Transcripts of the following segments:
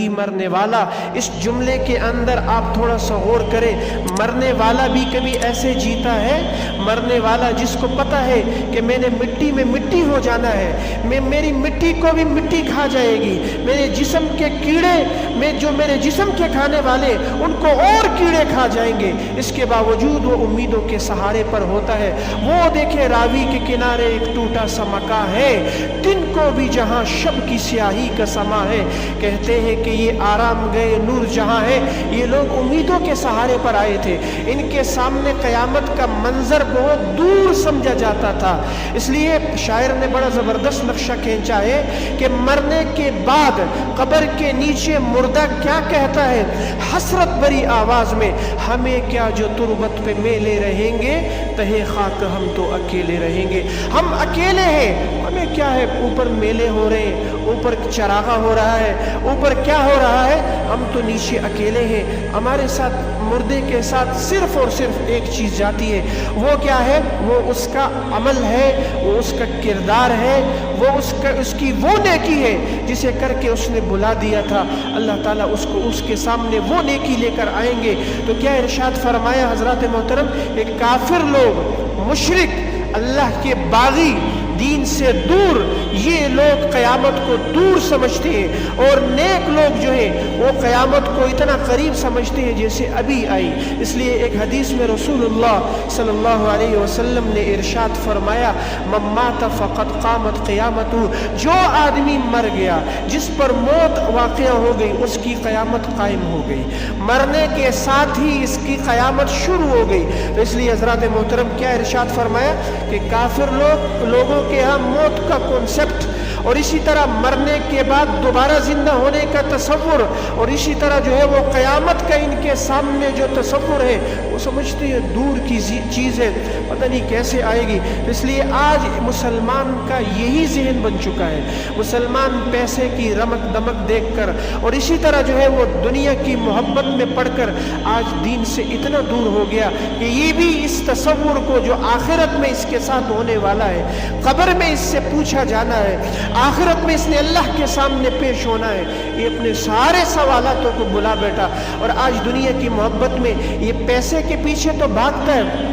भी मरने वाला। इस जुमले के अंदर आप थोड़ा सा गौर करें, मरने वाला भी कभी ऐसे जीता है? मरने वाला जिसको पता है कि मैंने मिट्टी में मिट्टी हो जाना है, मेरी मिट्टी को भी मिट्टी खा जाएगी, मेरे जिस्म के कीड़े में जो मेरे जिस्म के खाने वाले उनको और कीड़े खा जाएंगे, इसके बावजूद वो उम्मीदों के सहारे पर होता है। वो देखे रावी के किनारे एक टूटा सा मकान है, दिन को भी जहां शब की स्याही का समा है, कहते हैं कि ये आराम गए नूर जहां है। ये लोग उम्मीदों के सहारे पर आए थे, इनके सामने कयामत का मंजर बहुत दूर समझा जाता था। इसलिए शायर ने बड़ा जबरदस्त नक्शा खींचा है कि मरने के बाद कब्र के नीचे मुर्दा क्या कहता है, हसरत भरी आवाज में, हमें क्या जो तुरबत पे मेले रहेंगे, तहे खाक हम तो अकेले रहेंगे। हम अकेले हैं, हमें क्या है, ऊपर मेले हो रहे हैं, ऊपर चरागा हो रहा है, ऊपर क्या हो रहा है, हम तो नीचे अकेले हैं। हमारे साथ मुर्दे के साथ सिर्फ और सिर्फ एक चीज जाती है, वो क्या है, वो उसका अमल है, वो उसका किरदार है, वो उसकी वो नेकी है जिसे करके उसने बुला दिया था। अल्लाह ताला उसको उसके सामने वो नेकी लेकर आएंगे। तो क्या इरशाद फरमाया हजरत मोहतरम, एक काफिर लोग, मुशरिक, अल्लाह के बागी, दीन से दूर, ये लोग क़यामत को दूर समझते हैं, और नेक लोग जो है वो क़यामत को इतना करीब समझते हैं जैसे अभी आई। इसलिए एक हदीस में रसूलुल्लाह सल्लल्लाहु अलैहि वसल्लम ने इरशाद फरमाया, मम्मात फ़क़द क़ामत क़यामतु, जो आदमी मर गया, जिस पर मौत वाक़या हो गई, उसकी क़यामत कायम हो गई, मरने के साथ ही इसकी क़यामत शुरू हो गई। तो इसलिए हज़रत मोहतरम क्या इरशाद फरमाया कि काफिर लोगों के यहाँ मौत का कॉन्सेप्ट, और इसी तरह मरने के बाद दोबारा जिंदा होने का तसव्वुर, और इसी तरह जो है वो क़यामत का इनके सामने जो तसव्वुर है वो समझते हैं दूर की चीज़ है, पता नहीं कैसे आएगी। इसलिए आज मुसलमान का यही जहन बन चुका है। मुसलमान पैसे की रमक दमक देखकर और इसी तरह जो है वो दुनिया की मोहब्बत में पड़कर आज दीन से इतना दूर हो गया कि ये भी इस तसव्वुर को जो आखिरत में इसके साथ होने वाला है, कब्र में इससे पूछा जाना है, आखिरत में इसने अल्लाह के सामने पेश होना है, ये अपने सारे सवालातों को बुला बैठा। और आज दुनिया की मोहब्बत में ये पैसे के पीछे तो भागता है,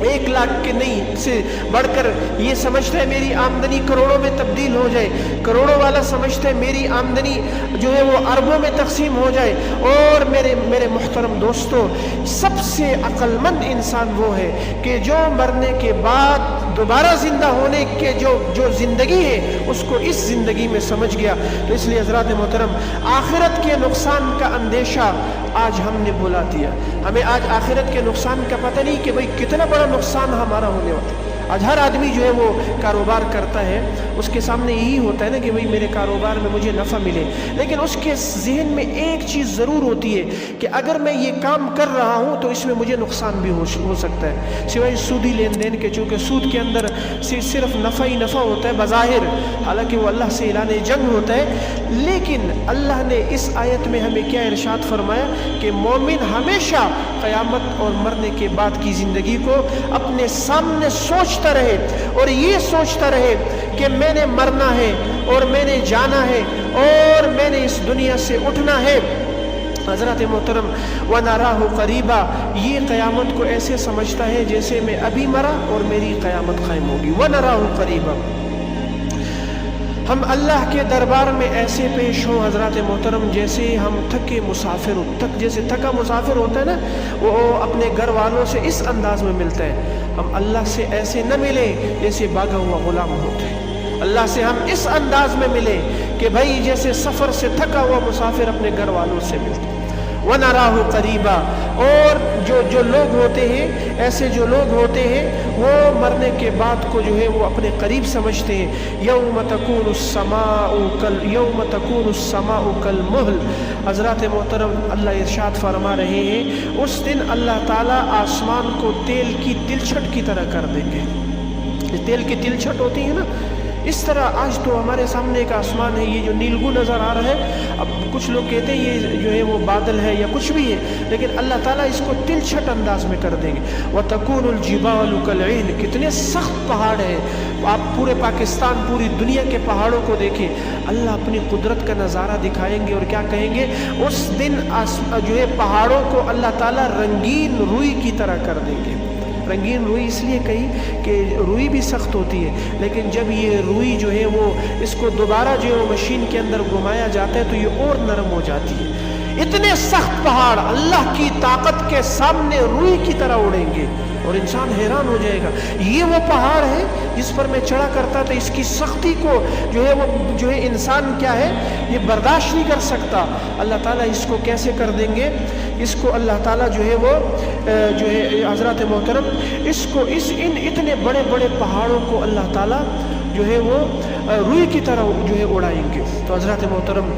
1 लाख के नहीं से बढ़कर ये समझता है मेरी आमदनी करोड़ों में तब्दील हो जाए, करोड़ों वाला समझता है मेरी आमदनी जो है वो अरबों में तकसीम हो जाए। और मेरे मुहतरम दोस्तों, सबसे अक्लमंद इंसान वो है कि जो मरने के बाद दोबारा जिंदा होने के जो जिंदगी है उसको इस जिंदगी में समझ गया। तो इसलिए हज़रात मोहतरम, आखिरत के नुकसान का अंदेशा आज हमने भुला दिया। हमें आज आखिरत के नुकसान का पता नहीं कि भाई कितना बड़ा नुकसान हमारा होने वाला है। आज हर आदमी जो है वो कारोबार करता है, उसके सामने यही होता है ना कि भाई मेरे कारोबार में मुझे नफ़ा मिले, लेकिन उसके जहन में एक चीज़ ज़रूर होती है कि अगर मैं ये काम कर रहा हूँ तो इसमें मुझे नुकसान भी हो सकता है, सिवाय सूदी लेन देन के। चूँकि सूद के अंदर सिर्फ नफ़ा ही नफ़ा होता है बज़ाहिर, हालांकि वो अल्लाह से ऐलान जंग होता है। लेकिन अल्लाह ने इस आयत में हमें क्या इरशाद फरमाया कि मोमिन हमेशा क़यामत और मरने के बाद की ज़िंदगी को अपने सामने सोचता रहे, और ये सोचता रहे कि मैंने मरना है और मैंने जाना है और मैंने इस दुनिया से उठना है। हज़रत मोहतरम, व नराहु क़रीबा, ये क़यामत को ऐसे समझता है जैसे मैं अभी मरा और मेरी क़यामत क़ायम होगी। व नराहु क़रीबा, हम अल्लाह के दरबार में ऐसे पेश हों हज़रत मोहतरम जैसे हम थके मुसाफिर हो। जैसे थका मुसाफिर होता है ना, वो अपने घर वालों से इस अंदाज में मिलता है। हम अल्लाह से ऐसे न मिले जैसे भागा हुआ गुलाम होते हैं, अल्लाह से हम इस अंदाज में मिले कि भाई जैसे सफ़र से थका हुआ मुसाफिर अपने घर वालों से मिलते। व नराहु क़रीबा, और जो लोग होते हैं, ऐसे जो लोग होते हैं वो मरने के बाद को जो है वो अपने करीब समझते हैं। यौम तकूनु स्समाउ कल मुहल, हज़रत मोहतरम अल्लाह इरशाद फरमा रहे हैं, उस दिन अल्लाह ताला आसमान को तेल की तिलछट की तरह कर देंगे। तेल की तिलछट होती है ना, اس طرح آج تو ہمارے سامنے ایک آسمان ہے، یہ جو نیلگو نظر آ رہا ہے، اب کچھ لوگ کہتے ہیں یہ جو ہے وہ بادل ہے یا کچھ بھی ہے، لیکن اللہ تعالیٰ اس کو تلچھٹ انداز میں کر دیں گے۔ وَتَكُونُ الْجِبَالُ كَالْعِهْنِ، کتنے سخت پہاڑ ہیں، آپ پورے پاکستان، پوری دنیا کے پہاڑوں کو دیکھیں، اللہ اپنی قدرت کا نظارہ دکھائیں گے اور کیا کہیں گے؟ اس دن جو ہے پہاڑوں کو اللہ تعالیٰ رنگین روئی کی طرح کر دیں گے۔ رنگین روئی اس لیے کہی کہ روئی بھی سخت ہوتی ہے، لیکن جب یہ روئی جو ہے وہ اس کو دوبارہ جو ہے وہ مشین کے اندر گھمایا جاتا ہے تو یہ اور نرم ہو جاتی ہے۔ اتنے سخت پہاڑ اللہ کی طاقت کے سامنے روئی کی طرح اڑیں گے اور انسان حیران ہو جائے گا، یہ وہ پہاڑ ہے جس پر میں چڑھا کرتا تھا، اس کی سختی کو جو ہے انسان کیا ہے یہ برداشت نہیں کر سکتا۔ اللہ تعالیٰ اس کو کیسے کر دیں گے؟ اس کو اللہ تعالیٰ جو ہے وہ جو ہے حضرات محترم اس کو ان اتنے بڑے بڑے پہاڑوں کو اللہ تعالیٰ جو ہے وہ روئی کی طرح جو ہے اڑائیں گے۔ تو حضرات محترم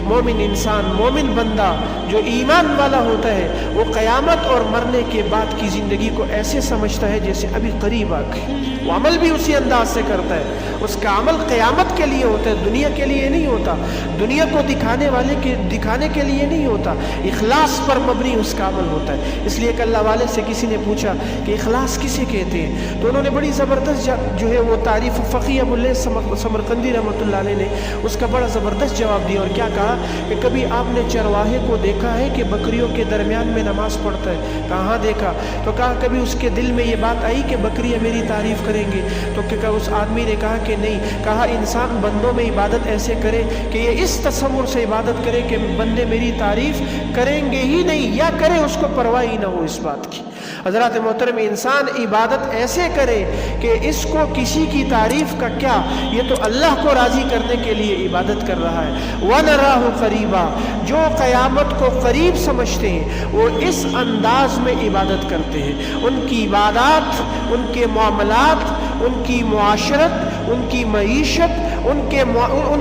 مومن انسان، مومن بندہ جو ایمان والا ہوتا ہے وہ قیامت اور مرنے کے بعد کی زندگی کو ایسے سمجھتا ہے جیسے ابھی قریب آ گئی، وہ عمل بھی اسی انداز سے کرتا ہے، اس کا عمل قیامت کے لیے ہوتا ہے، دنیا کے لیے نہیں ہوتا، دنیا کو دکھانے کے لیے نہیں ہوتا، اخلاص پر مبنی اس کا عمل ہوتا ہے۔ اس لیے کہ اللہ والے سے کسی نے پوچھا کہ اخلاص کسے کہتے ہیں، تو انہوں نے بڑی زبردست جو ہے وہ تعریف فقیہ ابو اللیث سمرقندی رحمۃ اللہ علیہ نے اس کا بڑا زبردست جواب دیا، اور کیا کہا کہ کبھی آپ نے چرواہے کو دیکھا ہے کہ بکریوں کے درمیان میں نماز پڑھتا ہے؟ کہاں دیکھا؟ تو کہا کبھی اس کے دل میں یہ بات آئی کہ بکریاں میری تعریف کریں گے؟ تو کہ اس آدمی نے کہا کہ نہیں۔ کہا انسان بندوں میں عبادت ایسے کرے کہ یہ اس تصور سے عبادت کرے کہ بندے میری تعریف کریں گے ہی نہیں، یا کرے اس کو پرواہ ہی نہ ہو اس بات کی۔ حضرات محترم انسان عبادت ایسے کرے کہ اس کو کسی کی تعریف کا کیا، یہ تو اللہ کو راضی کرنے کے لیے عبادت کر رہا ہے۔ وَنَرَاهُ قَرِيبًا، جو قیامت کو قریب سمجھتے ہیں وہ اس انداز میں عبادت کرتے ہیں، ان کی عبادات، ان کے معاملات، ان کی معاشرت، ان کی معیشت، ان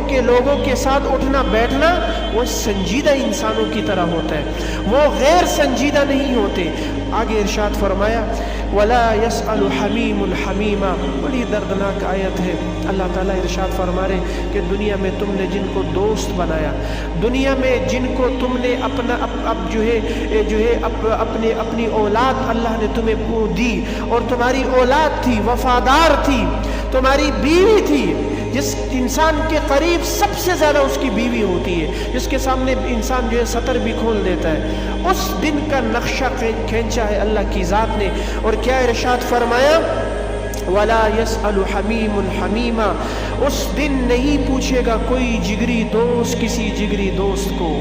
کے لوگوں کے ساتھ اٹھنا بیٹھنا وہ سنجیدہ انسانوں کی طرح ہوتا ہے، وہ غیر سنجیدہ نہیں ہوتے۔ آگے ارشاد فرمایا وَلَا يَسْأَلُ حَمِيمٌ حَمِيمًا، بڑی دردناک آیت ہے۔ اللہ تعالیٰ ارشاد فرما رہے کہ دنیا میں تم نے جن کو دوست بنایا، دنیا میں جن کو تم نے اپنی اولاد اللہ نے تمہیں دی، اور تمہاری اولاد تھی، وفادار تھی، تمہاری بیوی تھی، جس انسان کے قریب سب سے زیادہ اس کی بیوی ہوتی ہے، جس کے سامنے انسان جو ہے سطر بھی کھول دیتا ہے، اس دن کا نقشہ کھینچا ہے اللہ کی ذات نے، اور کیا ارشاد فرمایا وَلَا يَسْأَلُ حَمِيمٌ حَمِيمًا، اس دن نہیں پوچھے گا کوئی جگری دوست کسی جگری دوست کو۔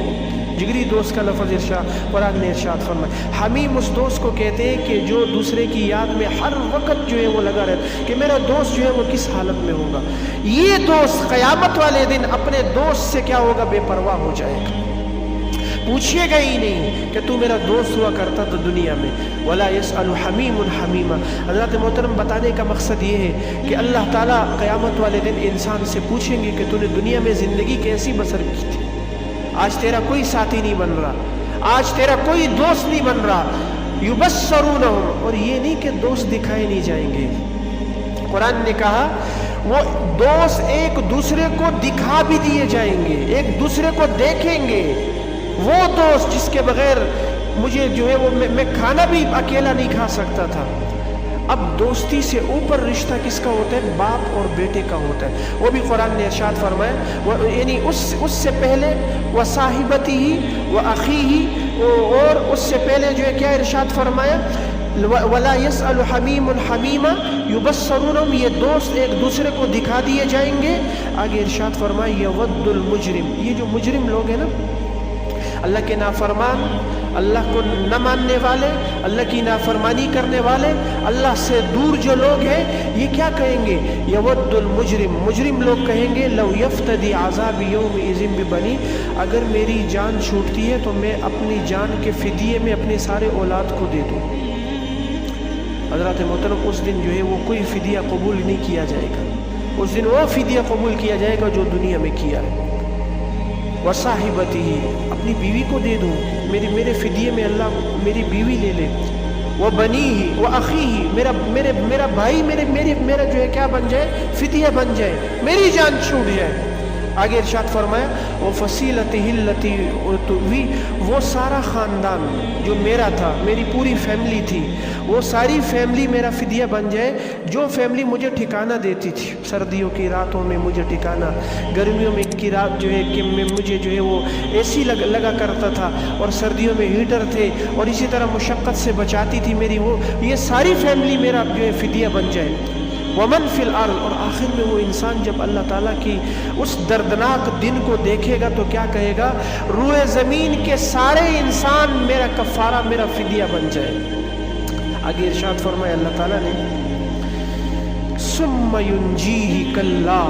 جگری دوست کا لفظ قرآن نے ارشاد فرمایا، حمیم اس دوست کو کہتے ہیں کہ جو دوسرے کی یاد میں ہر وقت جو ہے وہ لگا رہتا ہے کہ میرا دوست جو ہے وہ کس حالت میں ہوگا۔ یہ دوست قیامت والے دن اپنے دوست سے کیا ہوگا؟ بے پرواہ ہو جائے گا، پوچھے گا ہی نہیں کہ تو میرا دوست ہوا کرتا تو دنیا میں۔ وَلَا يَسْأَلُ حَمِيمٌ حَمِيمًا، حضرات محترم بتانے کا مقصد یہ ہے کہ اللہ تعالیٰ قیامت والے دن انسان سے پوچھیں گے کہ تو نے دنیا میں زندگی کیسی بسر کی تھی؟ آج تیرا کوئی ساتھی نہیں بن رہا، آج تیرا کوئی دوست نہیں بن رہا۔ یبصرونہم، اور یہ نہیں کہ دوست دکھائے نہیں جائیں گے، قرآن نے کہا وہ دوست ایک دوسرے کو دکھا بھی دیے جائیں گے، ایک دوسرے کو دیکھیں گے۔ وہ دوست جس کے بغیر مجھے جو ہے وہ میں کھانا بھی اکیلا نہیں کھا سکتا تھا، اب دوستی سے اوپر رشتہ کس کا ہوتا ہے؟ باپ اور بیٹے کا ہوتا ہے۔ وہ بھی قرآن نے ارشاد فرمایا یعنی اس سے پہلے وصاحبتہ وأخیہ، اور اس سے پہلے جو ہے کیا ارشاد فرمایا وَلَا يَسْأَلُ حَمِيمٌ حَمِيمًا يُبَصَّرُونَهُمْ، یہ دوست ایک دوسرے کو دکھا دیے جائیں گے۔ آگے ارشاد فرمایا یَوَدُّ الْمُجْرِمُ، یہ جو مجرم لوگ ہیں نا، اللہ کے نافرمان، اللہ کو نہ ماننے والے، اللہ کی نافرمانی کرنے والے، اللہ سے دور جو لوگ ہیں، یہ کیا کہیں گے؟ یود المجرم، مجرم لوگ کہیں گے لو یفتدی عذاب یومئذ ببنی، اگر میری جان چھوٹتی ہے تو میں اپنی جان کے فدیے میں اپنے سارے اولاد کو دے دوں۔ حضرات محترم اس دن جو ہے وہ کوئی فدیہ قبول نہیں کیا جائے گا، اس دن وہ فدیہ قبول کیا جائے گا جو دنیا میں کیا ہے۔ وصاحبتہ، اپنی بیوی کو دے دوں، میرے فدیے میں اللہ میری بیوی لے لے۔ वो बनी ही वो अखी ही, मेरा भाई मेरा जो है क्या बन जाए, फिदिया बन जाए, मेरी जान छूट जाए। आगे इरशाद फरमाया वो फसीलती हिल्लती तुवी, वो सारा ख़ानदान जो मेरा था, मेरी पूरी फैमिली थी, वो सारी फैमिली मेरा फिदिया बन जाए। जो फैमिली मुझे ठिकाना देती थी, सर्दियों की रातों में मुझे ठिकाना, गर्मियों में की रात जो है कि मुझे जो है वो एसी लगा करता था, और सर्दियों में हीटर थे, और इसी तरह मुशक्क़त से बचाती थी मेरी वो, ये सारी फैमिली मेरा जो है फिदिया बन जाए। वमन फिल अर्ज़, और आखिर में वो इंसान जब अल्लाह ताला की उस दर्दनाक दिन को देखेगा तो क्या कहेगा, रूए ज़मीन के सारे इंसान मेरा कफ़ारा, मेरा फिदिया बन जाए। आगे इरशाद फरमाया अल्लाह ताला ने, सुम्मा युंजीही कल्ला,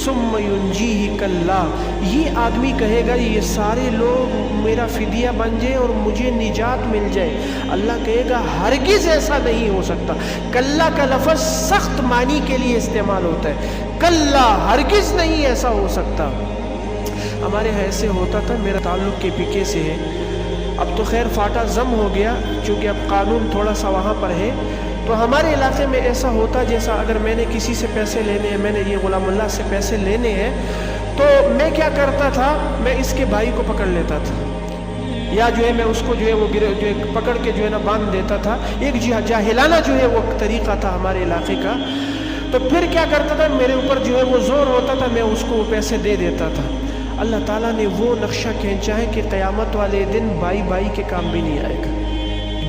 सुम्मा युंजीही कल्ला, ये आदमी कहेगा ये सारे लोग मेरा फिदिया बन जाए और मुझे निजात मिल जाए। अल्लाह कहेगा हरगिज़ ऐसा नहीं हो सकता। कल्ला का लफ्ज़ सख्त मानी के लिए इस्तेमाल होता है, कल्ला हरगिज़ नहीं ऐसा हो सकता। हमारे यहाँ ऐसे होता था, मेरा ताल्लुक़ KPK से है, अब तो खैर फाटा जम हो गया क्योंकि अब कानून थोड़ा सा वहाँ पर है। तो हमारे इलाके में ऐसा होता, जैसा अगर मैंने किसी से पैसे लेने हैं, मैंने ये गुलामुल्लाह से पैसे लेने हैं, तो मैं क्या करता था, मैं इसके भाई को पकड़ लेता था, या जो है मैं उसको जो है वो जो है पकड़ के जो है ना बांध देता था। एक जाहिलाना जो है वो तरीक़ा था हमारे इलाके का। तो फिर क्या करता था, मेरे ऊपर जो है वो ज़ोर होता था, मैं उसको वो पैसे दे देता था। अल्लाह ताला ने वो नक्शा खींचा है कि क़यामत वाले दिन भाई भाई के काम भी नहीं आएगा,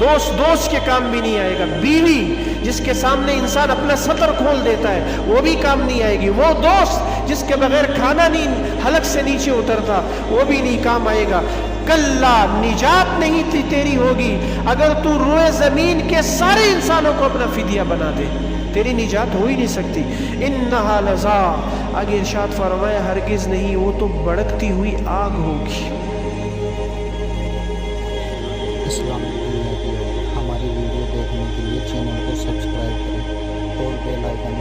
दोस्त के काम भी नहीं आएगा, बीवी जिसके सामने इंसान अपना सतर खोल देता है वो भी काम नहीं आएगी, वो दोस्त जिसके बगैर खाना नहीं हलक से नीचे उतरता वो भी नहीं काम आएगा। कल्ला, निजात नहीं थी तेरी होगी अगर तू रोए ज़मीन के सारे इंसानों को अपना फिदिया बना दे, तेरी निजात हो ही नहीं सकती। इन्नहा लज़ा, आगे इरशाद फरमाया हरगिज़ नहीं, वो तो भड़कती हुई आग होगी। हमारी वीडियो देखने के लिए चैनल को सब्सक्राइब करें और बेल आइकन